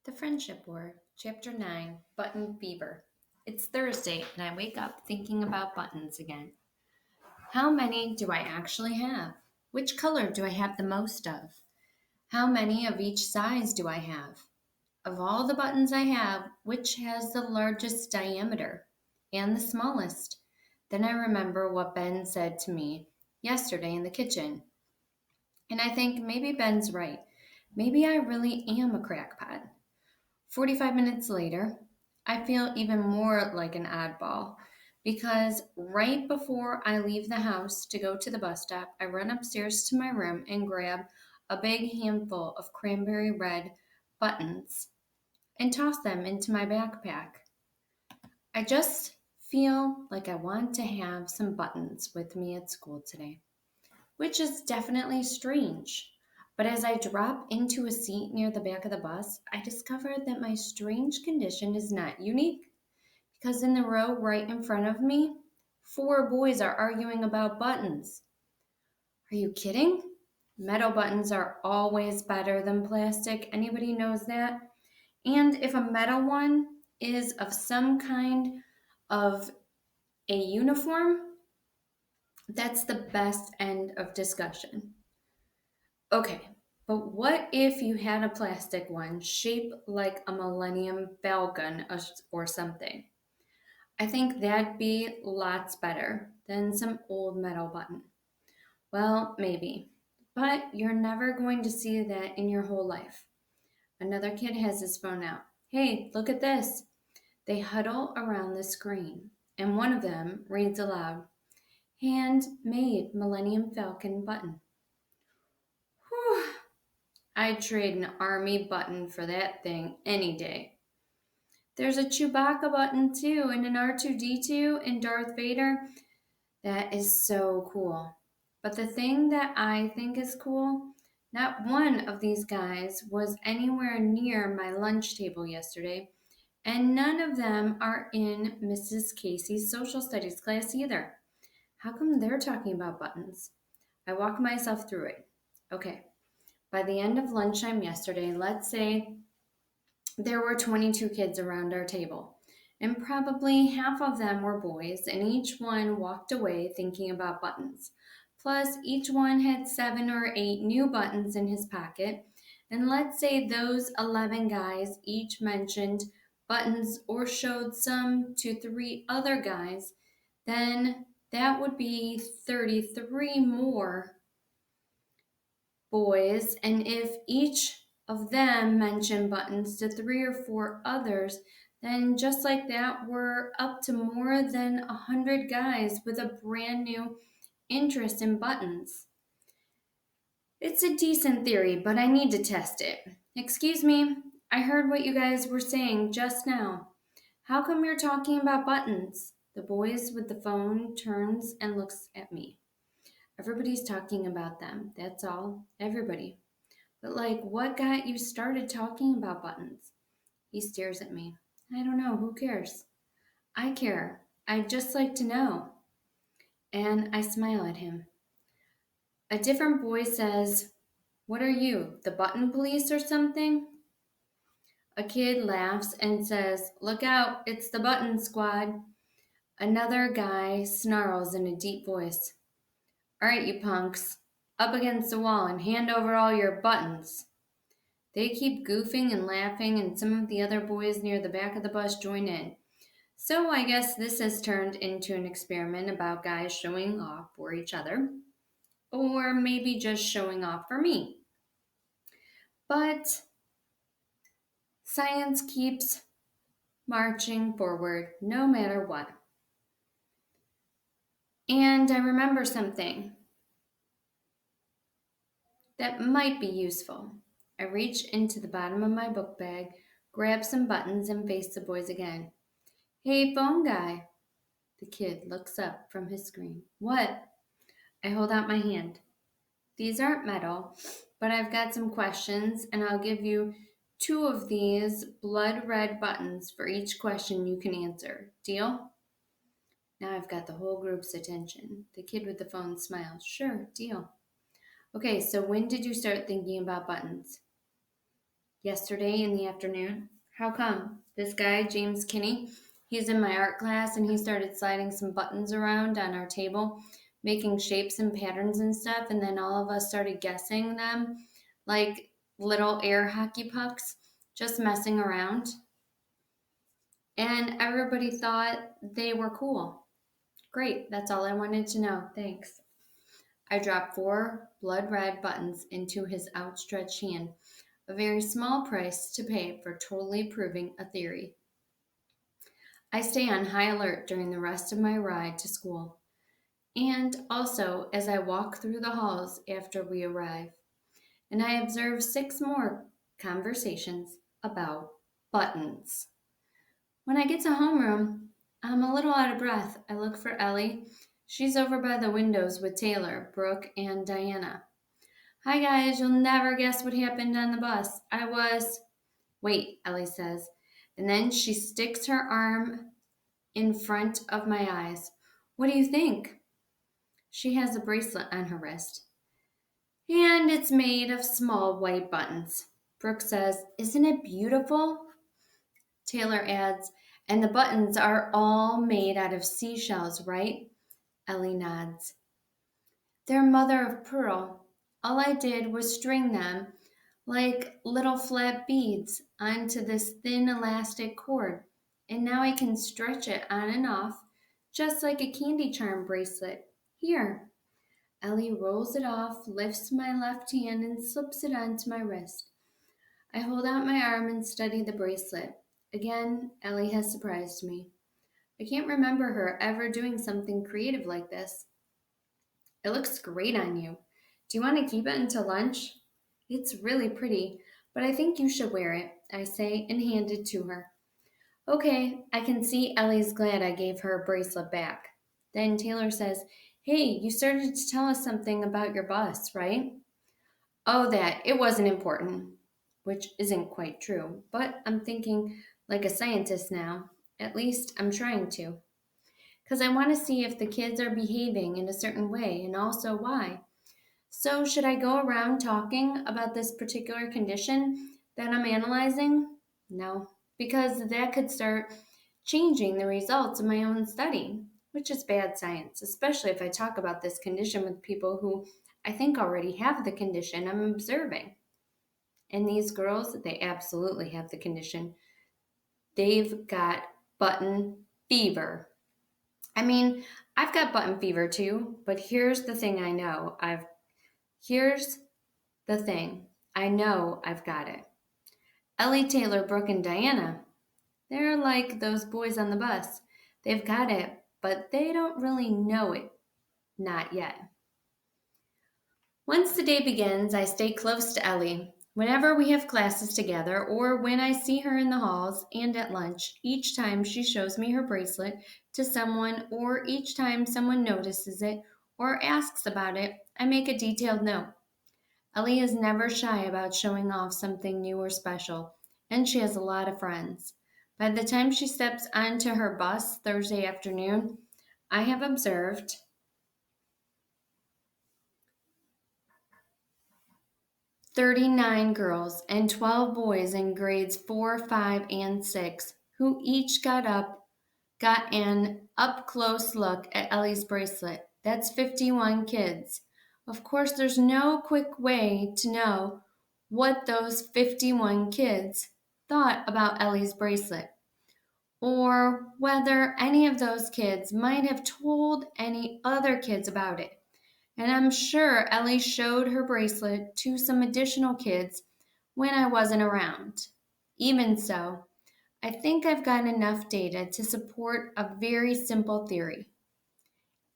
The Friendship War, Chapter 9, Button Fever. It's Thursday, and I wake up thinking about buttons again. How many do I actually have? Which color do I have the most of? How many of each size do I have? Of all the buttons I have, which has the largest diameter and the smallest? Then I remember what Ben said to me yesterday in the kitchen, and I think maybe Ben's right. Maybe I really am a crackpot. 45 minutes later, I feel even more like an oddball because right before I leave the house to go to the bus stop, I run upstairs to my room and grab a big handful of cranberry red buttons and toss them into my backpack. I just feel like I want to have some buttons with me at school today, which is definitely strange. But as I drop into a seat near the back of the bus, I discover that my strange condition is not unique because in the row right in front of me, four boys are arguing about buttons. Are you kidding? Metal buttons are always better than plastic. Anybody knows that? And if a metal one is of some kind of a uniform, that's the best end of discussion. Okay, but what if you had a plastic one shaped like a Millennium Falcon or something? I think that'd be lots better than some old metal button. Well, maybe, but you're never going to see that in your whole life. Another kid has his phone out. Hey, look at this. They huddle around the screen, and one of them reads aloud, Handmade Millennium Falcon button. Whew, I'd trade an army button for that thing any day. There's a Chewbacca button too, and an R2D2 and Darth Vader. That is so cool. But the thing that I think is cool, not one of these guys was anywhere near my lunch table yesterday, and none of them are in Mrs. Casey's social studies class either. How come they're talking about buttons? I walk myself through it. Okay, by the end of lunchtime yesterday, let's say there were 22 kids around our table, and probably half of them were boys, and each one walked away thinking about buttons. Plus, each one had 7 or 8 new buttons in his pocket, and let's say those 11 guys each mentioned buttons or showed some to 3 other guys, then that would be 33 more boys, and if each of them mentioned buttons to 3 or 4 others, then just like that, we're up to more than 100 guys with a brand new interest in buttons. It's a decent theory, but I need to test it. Excuse me, I heard what you guys were saying just now. How come you're talking about buttons? The boys with the phone turns and looks at me. Everybody's talking about them. That's all. Everybody. But like, what got you started talking about buttons? He stares at me. I don't know. Who cares? I care. I'd just like to know. And I smile at him. A different boy says, What are you, the button police or something? A kid laughs and says, Look out, it's the button squad. Another guy snarls in a deep voice, All right, you punks, up against the wall and hand over all your buttons. They keep goofing and laughing, and some of the other boys near the back of the bus join in. So I guess this has turned into an experiment about guys showing off for each other, or maybe just showing off for me. But science keeps marching forward no matter what. And I remember something that might be useful. I reach into the bottom of my book bag, grab some buttons, and face the boys again. Hey, phone guy. The kid looks up from his screen. What? I hold out my hand. These aren't metal, but I've got some questions, and I'll give you 2 of these blood red buttons for each question you can answer. Deal? Now I've got the whole group's attention. The kid with the phone smiles. Sure, deal. Okay, so when did you start thinking about buttons? yesterday in the afternoon. How come? This guy, James Kinney, he's in my art class and he started sliding some buttons around on our table, making shapes and patterns and stuff. And then all of us started guessing them like little air hockey pucks, just messing around. And everybody thought they were cool. Great, that's all I wanted to know. Thanks. I dropped 4 blood red buttons into his outstretched hand, a very small price to pay for totally proving a theory. I stay on high alert during the rest of my ride to school, and also as I walk through the halls after we arrive, and I observe 6 more conversations about buttons. When I get to homeroom, I'm a little out of breath. I look for Ellie. She's over by the windows with Taylor, Brooke, and Diana. Hi guys, you'll never guess what happened on the bus. Wait, Ellie says, and then she sticks her arm in front of my eyes. What do you think? She has a bracelet on her wrist, and it's made of small white buttons. Brooke says, isn't it beautiful? Taylor adds, and the buttons are all made out of seashells, right? Ellie nods. They're mother of pearl. All I did was string them like little flat beads onto this thin elastic cord, and now I can stretch it on and off just like a candy charm bracelet. Here. Ellie rolls it off, lifts my left hand, and slips it onto my wrist. I hold out my arm and study the bracelet. Again, Ellie has surprised me. I can't remember her ever doing something creative like this. It looks great on you. Do you want to keep it until lunch? It's really pretty, but I think you should wear it, I say and hand it to her. Okay, I can see Ellie's glad I gave her a bracelet back. Then Taylor says, hey, you started to tell us something about your bus, right? Oh, that. It wasn't important. Which isn't quite true, but I'm thinking like a scientist now. At least I'm trying to. Because I want to see if the kids are behaving in a certain way and also why. So, should I go around talking about this particular condition that I'm analyzing? No, because that could start changing the results of my own study, which is bad science, especially if I talk about this condition with people who I think already have the condition I'm observing. And these girls, they absolutely have the condition. They've got button fever. I mean, I've got button fever too, but here's the thing I know. Here's the thing. I know I've got it. Ellie, Taylor, Brooke, and Diana, they're like those boys on the bus. They've got it, but they don't really know it. Not yet. Once the day begins, I stay close to Ellie. Whenever we have classes together, or when I see her in the halls and at lunch, each time she shows me her bracelet to someone, or each time someone notices it or asks about it, I make a detailed note. Ellie is never shy about showing off something new or special, and she has a lot of friends. By the time she steps onto her bus Thursday afternoon, I have observed 39 girls and 12 boys in grades 4, 5, and 6 who each got an up close look at Ellie's bracelet. That's 51 kids. Of course, there's no quick way to know what those 51 kids thought about Ellie's bracelet, or whether any of those kids might have told any other kids about it. And I'm sure Ellie showed her bracelet to some additional kids when I wasn't around. Even so, I think I've got enough data to support a very simple theory.